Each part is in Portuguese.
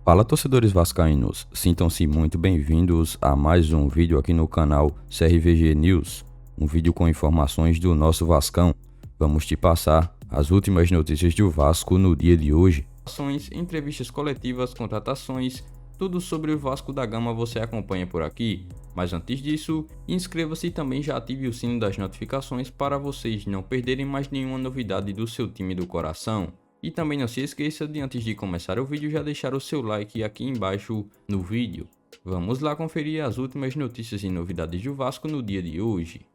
Fala, torcedores vascaínos, sintam-se muito bem-vindos a mais um vídeo aqui no canal CRVG News, um vídeo com informações do nosso Vascão. Vamos te passar as últimas notícias do Vasco no dia de hoje. Entrevistas coletivas, contratações, tudo sobre o Vasco da Gama você acompanha por aqui. Mas antes disso, inscreva-se e também já ative o sino das notificações para vocês não perderem mais nenhuma novidade do seu time do coração. E também não se esqueça de, antes de começar o vídeo, já deixar o seu like aqui embaixo no vídeo. Vamos lá conferir as últimas notícias e novidades do Vasco no dia de hoje.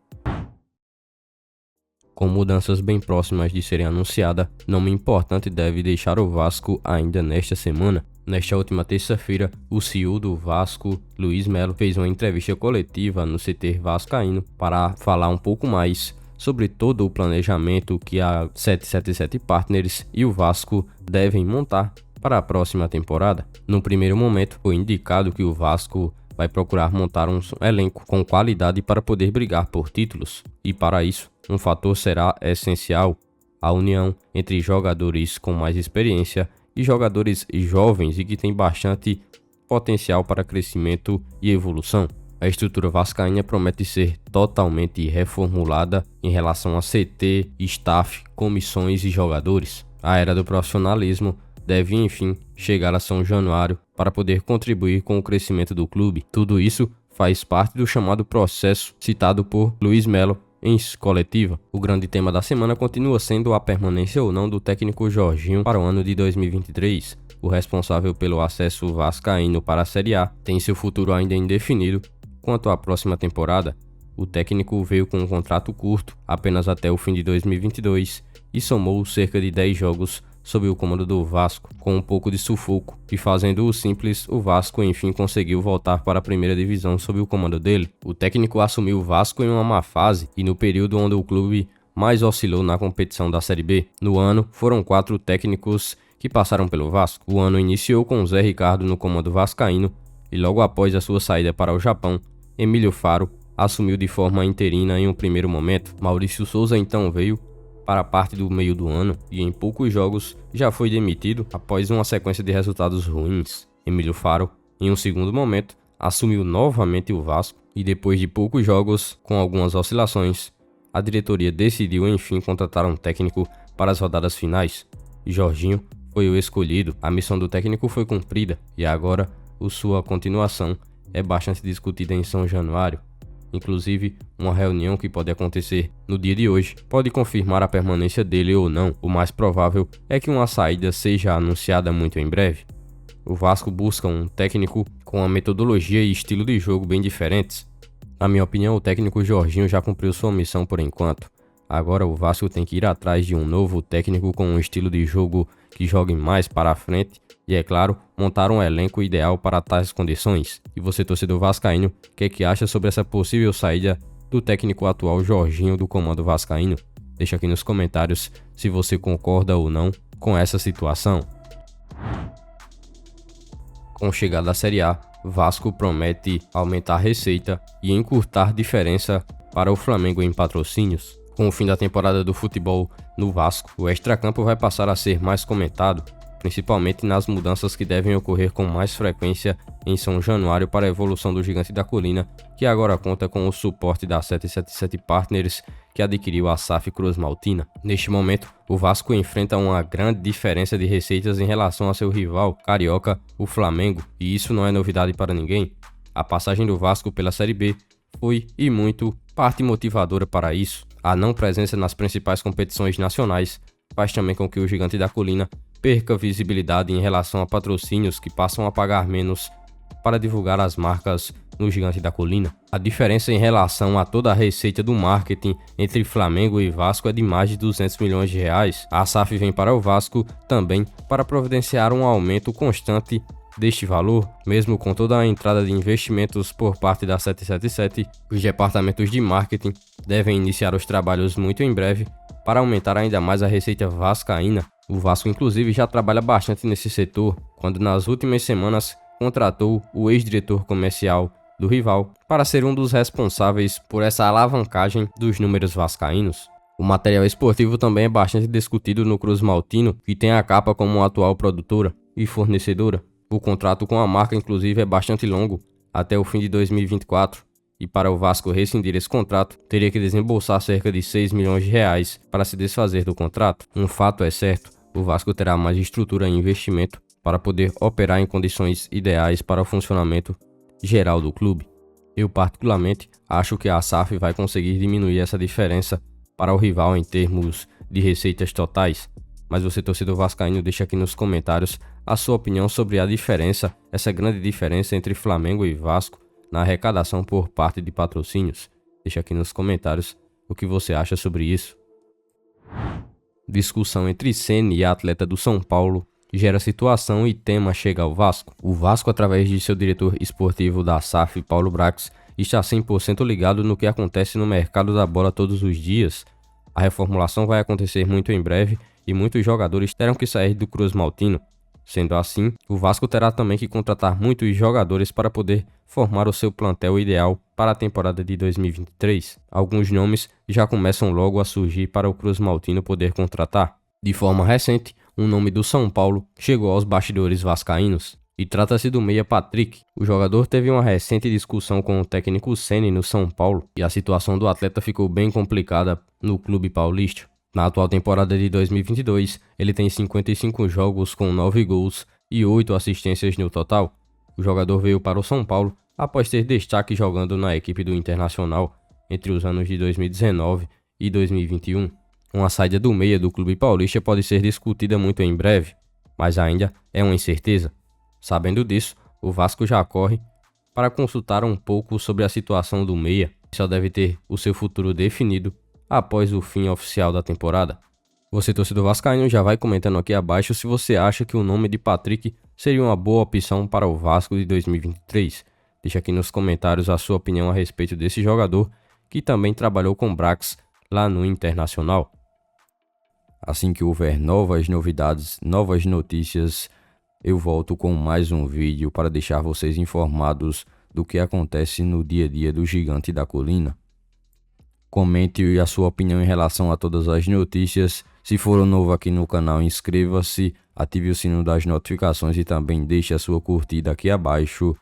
Com mudanças bem próximas de serem anunciadas, nome importante deve deixar o Vasco ainda nesta semana. Nesta última terça-feira, o CEO do Vasco, Luiz Melo, fez uma entrevista coletiva no CT Vascaíno para falar um pouco mais sobre todo o planejamento que a 777 Partners e o Vasco devem montar para a próxima temporada. No primeiro momento, foi indicado que o Vasco vai procurar montar um elenco com qualidade para poder brigar por títulos, e para isso, um fator será essencial: a união entre jogadores com mais experiência e jogadores jovens e que têm bastante potencial para crescimento e evolução. A estrutura vascaína promete ser totalmente reformulada em relação a CT, staff, comissões e jogadores. A era do profissionalismo deve enfim chegar a São Januário para poder contribuir com o crescimento do clube. Tudo isso faz parte do chamado processo citado por Luiz Melo em coletiva. O grande tema da semana continua sendo a permanência ou não do técnico Jorginho para o ano de 2023. O responsável pelo acesso vascaíno para a Série A tem seu futuro ainda indefinido. Quanto à próxima temporada, o técnico veio com um contrato curto, apenas até o fim de 2022, e somou cerca de 10 jogos sob o comando do Vasco, com um pouco de sufoco, e fazendo o simples, o Vasco enfim conseguiu voltar para a primeira divisão sob o comando dele. O técnico assumiu o Vasco em uma má fase e no período onde o clube mais oscilou na competição da Série B. No ano, foram 4 técnicos que passaram pelo Vasco. O ano iniciou com Zé Ricardo no comando vascaíno, e logo após a sua saída para o Japão, Emílio Faro assumiu de forma interina em um primeiro momento. Maurício Souza então veio para a parte do meio do ano e em poucos jogos já foi demitido após uma sequência de resultados ruins. Emílio Faro, em um segundo momento, assumiu novamente o Vasco e depois de poucos jogos, com algumas oscilações, a diretoria decidiu enfim contratar um técnico para as rodadas finais. Jorginho foi o escolhido, a missão do técnico foi cumprida e agora sua continuação é bastante discutida em São Januário. Inclusive, uma reunião que pode acontecer no dia de hoje pode confirmar a permanência dele ou não. O mais provável é que uma saída seja anunciada muito em breve. O Vasco busca um técnico com uma metodologia e estilo de jogo bem diferentes. Na minha opinião, o técnico Jorginho já cumpriu sua missão por enquanto. Agora o Vasco tem que ir atrás de um novo técnico com um estilo de jogo que jogue mais para a frente e, é claro, montar um elenco ideal para tais condições. E você, torcedor vascaíno, o que acha sobre essa possível saída do técnico atual Jorginho do comando vascaíno? Deixa aqui nos comentários se você concorda ou não com essa situação. Com chegada à Série A, Vasco promete aumentar a receita e encurtar diferença para o Flamengo em patrocínios. Com o fim da temporada do futebol no Vasco, o extracampo vai passar a ser mais comentado, principalmente nas mudanças que devem ocorrer com mais frequência em São Januário para a evolução do Gigante da Colina, que agora conta com o suporte da 777 Partners, que adquiriu a SAF Cruz Maltina. Neste momento, o Vasco enfrenta uma grande diferença de receitas em relação a seu rival carioca, o Flamengo, e isso não é novidade para ninguém. A passagem do Vasco pela Série B foi, e muito, parte motivadora para isso. A não presença nas principais competições nacionais faz também com que o Gigante da Colina perca visibilidade em relação a patrocínios que passam a pagar menos para divulgar as marcas no Gigante da Colina. A diferença em relação a toda a receita do marketing entre Flamengo e Vasco é de mais de 200 milhões de reais. A SAF vem para o Vasco também para providenciar um aumento constante deste valor, mesmo com toda a entrada de investimentos por parte da 777, os departamentos de marketing devem iniciar os trabalhos muito em breve para aumentar ainda mais a receita vascaína. O Vasco inclusive já trabalha bastante nesse setor, quando nas últimas semanas contratou o ex-diretor comercial do rival para ser um dos responsáveis por essa alavancagem dos números vascaínos. O material esportivo também é bastante discutido no Cruz Maltino, que tem a Capa como atual produtora e fornecedora. O contrato com a marca, inclusive, é bastante longo, até o fim de 2024. E para o Vasco rescindir esse contrato, teria que desembolsar cerca de 6 milhões de reais para se desfazer do contrato. Um fato é certo, o Vasco terá mais estrutura e investimento para poder operar em condições ideais para o funcionamento geral do clube. Eu particularmente acho que a SAF vai conseguir diminuir essa diferença para o rival em termos de receitas totais. Mas você, torcedor vascaíno, deixa aqui nos comentários a sua opinião sobre a diferença, essa grande diferença entre Flamengo e Vasco na arrecadação por parte de patrocínios. Deixa aqui nos comentários o que você acha sobre isso. Discussão entre Ceni e a atleta do São Paulo gera situação e tema chega ao Vasco. O Vasco, através de seu diretor esportivo da SAF, Paulo Brax, está 100% ligado no que acontece no mercado da bola todos os dias. A reformulação vai acontecer muito em breve e muitos jogadores terão que sair do Cruz Maltino. Sendo assim, o Vasco terá também que contratar muitos jogadores para poder formar o seu plantel ideal para a temporada de 2023. Alguns nomes já começam logo a surgir para o Cruz Maltino poder contratar. De forma recente, um nome do São Paulo chegou aos bastidores vascaínos e trata-se do meia Patrick. O jogador teve uma recente discussão com o técnico Ceni no São Paulo e a situação do atleta ficou bem complicada no clube paulista. Na atual temporada de 2022, ele tem 55 jogos com 9 gols e 8 assistências no total. O jogador veio para o São Paulo após ter destaque jogando na equipe do Internacional entre os anos de 2019 e 2021. Uma saída do meia do clube paulista pode ser discutida muito em breve, mas ainda é uma incerteza. Sabendo disso, o Vasco já corre para consultar um pouco sobre a situação do meia, que só deve ter o seu futuro definido após o fim oficial da temporada. Você, torcedor vascaíno, já vai comentando aqui abaixo se você acha que o nome de Patrick seria uma boa opção para o Vasco de 2023. Deixa aqui nos comentários a sua opinião a respeito desse jogador, que também trabalhou com Brax lá no Internacional. Assim que houver novas novidades, novas notícias, eu volto com mais um vídeo para deixar vocês informados do que acontece no dia a dia do Gigante da Colina. Comente a sua opinião em relação a todas as notícias. Se for novo aqui no canal, inscreva-se, ative o sino das notificações e também deixe a sua curtida aqui abaixo.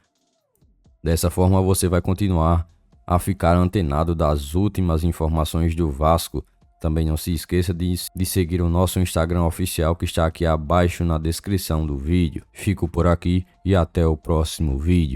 Dessa forma você vai continuar a ficar antenado das últimas informações do Vasco. Também não se esqueça de seguir o nosso Instagram oficial que está aqui abaixo na descrição do vídeo. Fico por aqui e até o próximo vídeo.